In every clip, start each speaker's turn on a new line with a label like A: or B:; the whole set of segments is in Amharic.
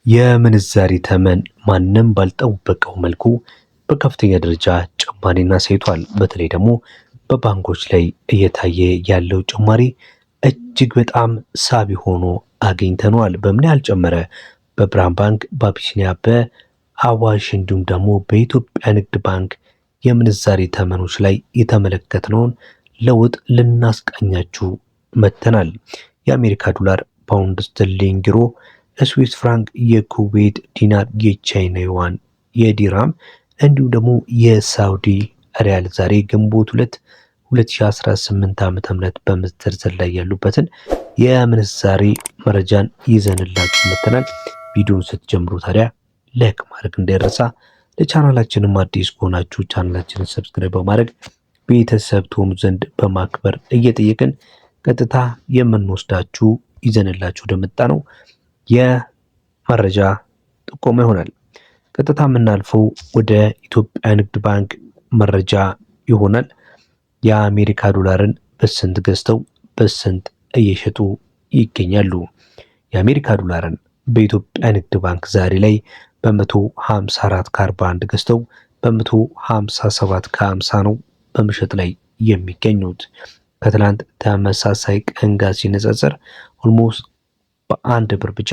A: የምንዛሪ ተመን ማንም ባልጠበቀው መልኩ በከፍተኛ ደረጃ ጭማሪን አሳይቷል። በተለይ ደግሞ በባንኮች ላይ እየታየ ያለው ጭማሪ እጅግ በጣም ሳቢ ሆኖ አግኝተነዋል። በምን ያህል ጨመረ? በብርሃን ባንክ፣ በአቢሲኒያ፣ በአዋሽ እንዲሁም ደግሞ በኢትዮጵያ ንግድ ባንክ የምንዛሪ ተመኖች ላይ የተመለከትነውን ለውጥ ልናስቃኛችሁ መጥተናል። የአሜሪካ ዶላር፣ ፓውንድ ስተርሊንግ፣ ዩሮ፣ ስዊስ ፍራንክ፣ የኩዌት ዲናር፣ የቻይና ዩዋን፣ የዲራም እንዲሁም ደግሞ የሳውዲ ሪያል ዛሬ ግንቦት 2 2018 ዓ.ም በመዘርዘር ላይ ያሉበትን የምንዛሬ መረጃን ይዘንላችሁ መጥተናል። ቪዲዮውን ስትጀምሩ ታዲያ ላይክ ማድረግ እንዳይረሳ፣ ለቻናላችንም አዲስ ከሆናችሁ ቻናላችንን ሰብስክራይብ በማድረግ ቤተሰብ ትሆኑ ዘንድ በማክበር እየጠየቅን ቀጥታ የምንወስዳችሁ ይዘንላችሁ ወደመጣ ነው የመረጃ ጥቆማ ይሆናል። ቀጥታ የምናልፈው ወደ ኢትዮጵያ ንግድ ባንክ መረጃ ይሆናል። የአሜሪካ ዶላርን በስንት ገዝተው በስንት እየሸጡ ይገኛሉ? የአሜሪካ ዶላርን በኢትዮጵያ ንግድ ባንክ ዛሬ ላይ በ154 ከ41 ገዝተው በ157 ከ50 ነው በመሸጥ ላይ የሚገኙት። ከትላንት ተመሳሳይ ቀን ጋር ሲነጻጸር ኦልሞስት በአንድ ብር ብቻ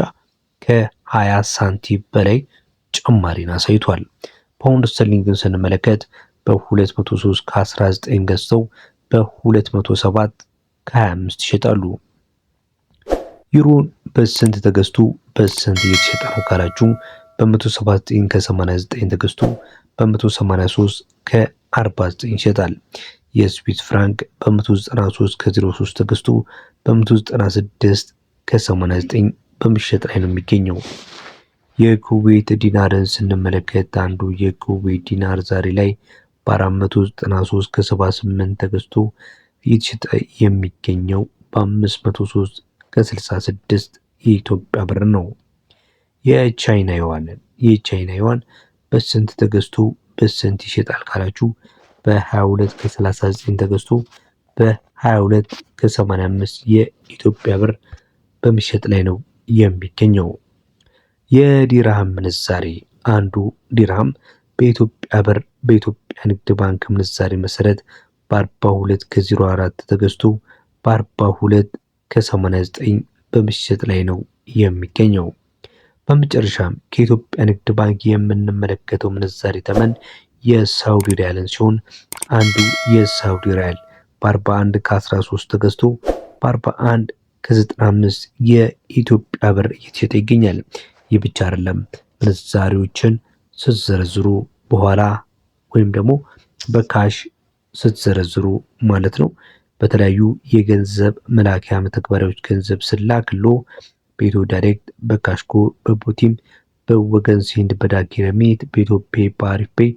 A: ከ20 ሳንቲም በላይ ጭማሪን አሳይቷል። ፓውንድ ስተርሊንግን ስንመለከት በ203 ከ19 ገዝተው በ207 ከ25 ይሸጣሉ። ዩሮን በስንት ተገዝቶ በስንት እየተሸጠ ነው ካላችሁ በ179 ከ89 ተገዝቶ በ183 ከ49 ይሸጣል። የስዊስ ፍራንክ በ193 ከ03 ተገዝቶ በ196 ከ89 በመሸጥ ላይ ነው የሚገኘው። የኩዌት ዲናርን ስንመለከት አንዱ የኩዌት ዲናር ዛሬ ላይ በ493 ከ78 ተገዝቶ እየተሸጠ የሚገኘው በ503 ከ66 የኢትዮጵያ ብር ነው። የቻይና ዩዋን በስንት ተገዝቶ በስንት ይሸጣል ካላችሁ በ22 ከ39 ተገዝቶ በ22 ከ85 የኢትዮጵያ ብር በመሸጥ ላይ ነው የሚገኘው። የዲርሃም ምንዛሬ አንዱ ዲርሃም በኢትዮጵያ ብር በኢትዮጵያ ንግድ ባንክ ምንዛሬ መሰረት በ42 ከ04 ተገዝቶ በ42 ከ89 በመሸጥ ላይ ነው የሚገኘው። በመጨረሻም ከኢትዮጵያ ንግድ ባንክ የምንመለከተው ምንዛሬ ተመን የሳውዲ ሪያልን ሲሆን አንዱ የሳውዲ ሪያል በ41 ከ13 ተገዝቶ በ41 ከ95 የኢትዮጵያ ብር እየተሸጠ ይገኛል። ይህ ብቻ አይደለም። ምንዛሬዎችን ስትዘረዝሩ በኋላ ወይም ደግሞ በካሽ ስትዘረዝሩ ማለት ነው በተለያዩ የገንዘብ መላኪያ መተግበሪያዎች ገንዘብ ስላክሎ በኢትዮ ዳይሬክት፣ በካሽኮ፣ በቦቲም፣ በወገን ሴንድ፣ በዳጊ ረሚት፣ በኢትዮፔ፣ በአሪፍ ፔይ፣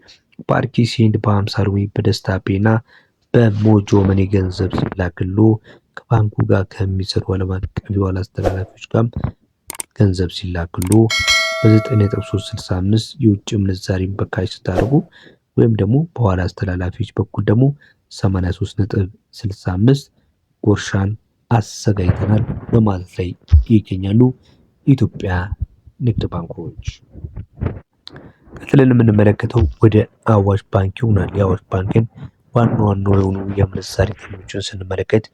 A: በአርኪ ሴንድ፣ በ50 ሩሚ፣ በደስታ ፔይ እና በሞጆ መኒ ገንዘብ ሲላክሎ ከባንኩ ጋር ከሚሰሩ ዓለም አቀፍ የዋላ አስተላላፊዎች ጋር ገንዘብ ሲላክሎ በ9.365 የውጭ ምንዛሬን በካሽ ስታደርጉ ወይም ደግሞ በኋላ አስተላላፊዎች በኩል ደግሞ 83.65 ጉርሻን አዘጋጅተናል በማለት ላይ ይገኛሉ ኢትዮጵያ ንግድ ባንኮች። ቀጥለን የምንመለከተው ወደ አዋሽ ባንክ ይሆናል። የአዋሽ ባንክን ዋና የሆኑ የምንዛሬ ተመኖችን ስንመለከት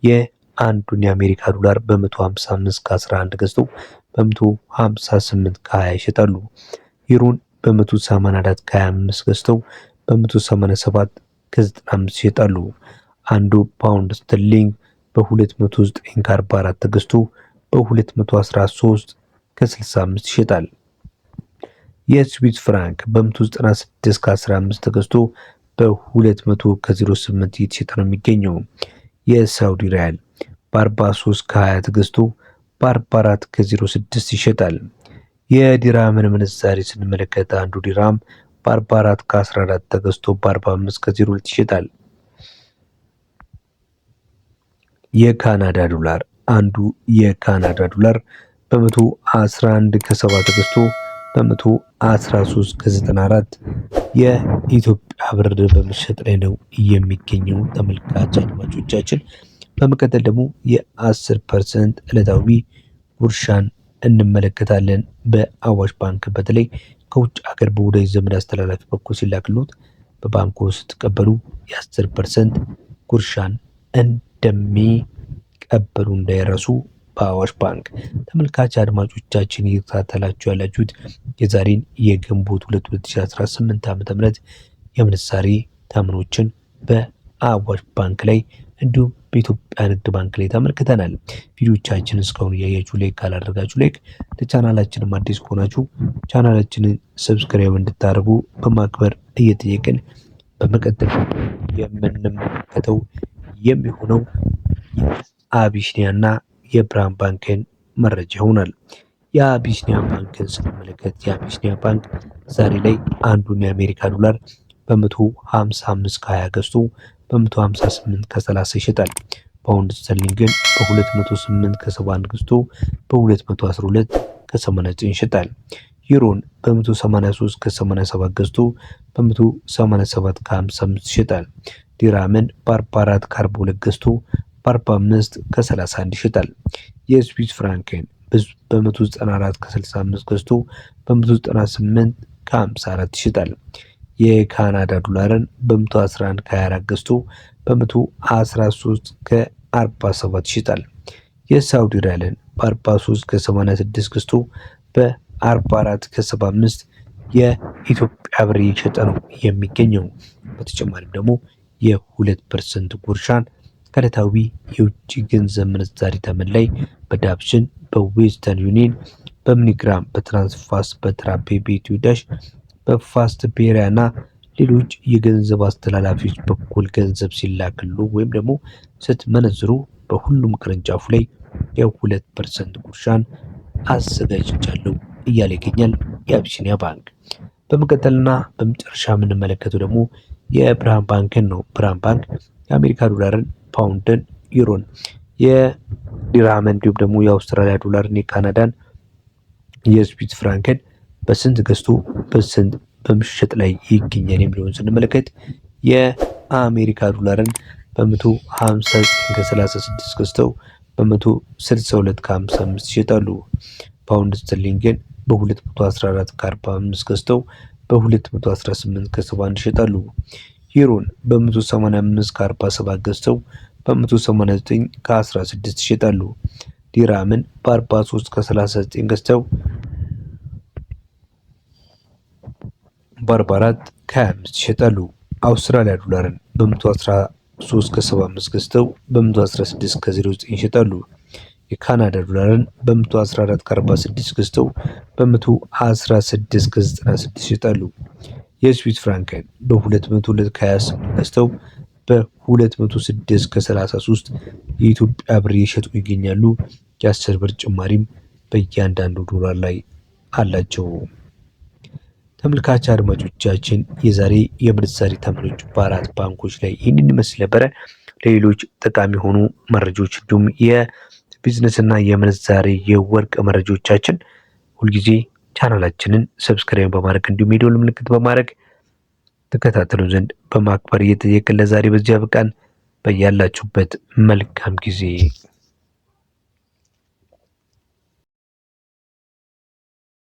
A: የአንዱን የአሜሪካ ዶላር በ155 ከ11 ገዝተው በ158 ከ20 ይሸጣሉ። ዩሮን በ184 ከ25 ገዝተው በ187 ከ95 ይሸጣሉ። አንዱ ፓውንድ ስተርሊንግ በ209 ከ44 ተገዝቶ በ213 ከ65 ይሸጣል። የስዊስ ፍራንክ በ196 ከ15 ተገዝቶ በ200 ከ08 እየተሸጠ ነው የሚገኘው። የሳውዲ ሪያል በ43 ከ20 ተገዝቶ በ44 ከ06 ይሸጣል። የዲራምን ምንዛሬ ስንመለከት አንዱ ዲራም በ44 ከ14 ተገዝቶ በ45 ከ02 ይሸጣል። የካናዳ ዶላር አንዱ የካናዳ ዶላር በ111 ከ7 ተገዝቶ በ113 ከ94 የኢትዮጵያ ብር በመሸጥ ላይ ነው የሚገኘው ተመልካች አድማጮቻችን። በመቀጠል ደግሞ የ10% ዕለታዊ ጉርሻን እንመለከታለን። በአዋሽ ባንክ በተለይ ከውጭ ሀገር በወዳጅ ዘመድ አስተላላፊ በኩል ሲላክሉት በባንኩ ስትቀበሉ የ10% ጉርሻን እንደሚቀበሉ እንዳይረሱ። በአዋሽ ባንክ ተመልካች አድማጮቻችን እየተከታተላችሁ ያላችሁት የዛሬን የግንቦት 2 2018 ዓ.ም የምንዛሬ ተመኖችን በአዋሽ ባንክ ላይ እንዲሁም በኢትዮጵያ ንግድ ባንክ ላይ ተመልክተናል። ቪዲዮቻችንን እስካሁን እያያችሁ ላይክ ካላደረጋችሁ ላይክ፣ ለቻናላችንም አዲስ ከሆናችሁ ቻናላችንን ሰብስክራይብ እንድታደርጉ በማክበር እየጠየቅን በመቀጠል የምንመለከተው የሚሆነው የአቢሲኒያና የብርሃን ባንክን መረጃ ይሆናል። የአቢሲኒያ ባንክን ስንመለከት የአቢሲኒያ ባንክ ዛሬ ላይ አንዱን የአሜሪካ ዶላር በ155 ከ20 ገዝቶ በ158 ከ30 ይሸጣል። ፓውንድ ስተርሊንግን በ208 ከ71 ገዝቶ በ212 ከ89 ይሸጣል። ዩሮን በ183 ከ87 ገዝቶ በ187 ከ55 ይሸጣል። ዲራምን በ44 ከ42 ገዝቶ በ45 ከ31 ይሸጣል። የስዊስ ፍራንክን በ194 ከ65 ገዝቶ በ198 ከ54 ይሸጣል። የካናዳ ዶላርን በ111 ከ24 ገዝቶ በ113 ከ47 ይሸጣል። የሳውዲ ሪያልን በ43 ከ86 ገዝቶ በ44 ከ75 የኢትዮጵያ ብር እየሸጠ ነው የሚገኘው። በተጨማሪም ደግሞ የ2% ጉርሻን ከዕለታዊ የውጭ ገንዘብ ምንዛሪ ተመን ላይ በዳብሽን፣ በዌስተርን ዩኒየን፣ በሚኒግራም፣ በትራንስፋስት፣ በትራፔ፣ በኢትዮ ዳሽ፣ በፋስት ቤሪያ እና ሌሎች የገንዘብ አስተላላፊዎች በኩል ገንዘብ ሲላክሉ ወይም ደግሞ ስትመነዝሩ በሁሉም ቅርንጫፉ ላይ የ2% ጉርሻን አዘጋጅቻለሁ እያለ ይገኛል የአቢሲኒያ ባንክ። በመቀጠልና በመጨረሻ የምንመለከተው ደግሞ የብርሃን ባንክን ነው። ብርሃን ባንክ የአሜሪካ ዶላርን፣ ፓውንድን፣ ዩሮን፣ የዲራምን እንዲሁም ደግሞ የአውስትራሊያ ዶላርን፣ የካናዳን፣ የስዊስ ፍራንክን በስንት ገዝቶ በስንት በመሸጥ ላይ ይገኛል የሚለውን ስንመለከት የአሜሪካ ዶላርን በ159 ከ36 ገዝተው በ162 ከ55 ይሸጣሉ። ፓውንድ ስተርሊንግን በ214 ከ45 ገዝተው በ218 ከ71 ይሸጣሉ። ዩሮን በ185 ከ47 ገዝተው በ189 ከ16 ይሸጣሉ። ዲራምን በ43 ከ39 ገዝተው በ44 ከ25 ይሸጣሉ። አውስትራሊያ ዶላርን በ113 ከ75 ገዝተው በ116 ከ09 ይሸጣሉ። የካናዳ ዶላርን በ114 ከ46 ገዝተው በ116 ከ96 ይሸጣሉ። የስዊስ ፍራንክን በ202 ከ28 ገዝተው በ206 ከ33 የኢትዮጵያ ብር እየሸጡ ይገኛሉ። የ10 ብር ጭማሪም በእያንዳንዱ ዶላር ላይ አላቸው። ተመልካች አድማጮቻችን የዛሬ የምንዛሬ ተመኖች በአራት ባንኮች ላይ ይህንን ይመስል ነበረ። ለሌሎች ጠቃሚ የሆኑ መረጃዎች እንዲሁም የቢዝነስ እና የምንዛሬ የወርቅ መረጃዎቻችን ሁልጊዜ ቻናላችንን ሰብስክራይብ በማድረግ እንዲሁም የደወል ምልክት በማድረግ ተከታተሉ ዘንድ በማክበር እየጠየቅን ለዛሬ በዚያ በቃን። በያላችሁበት መልካም ጊዜ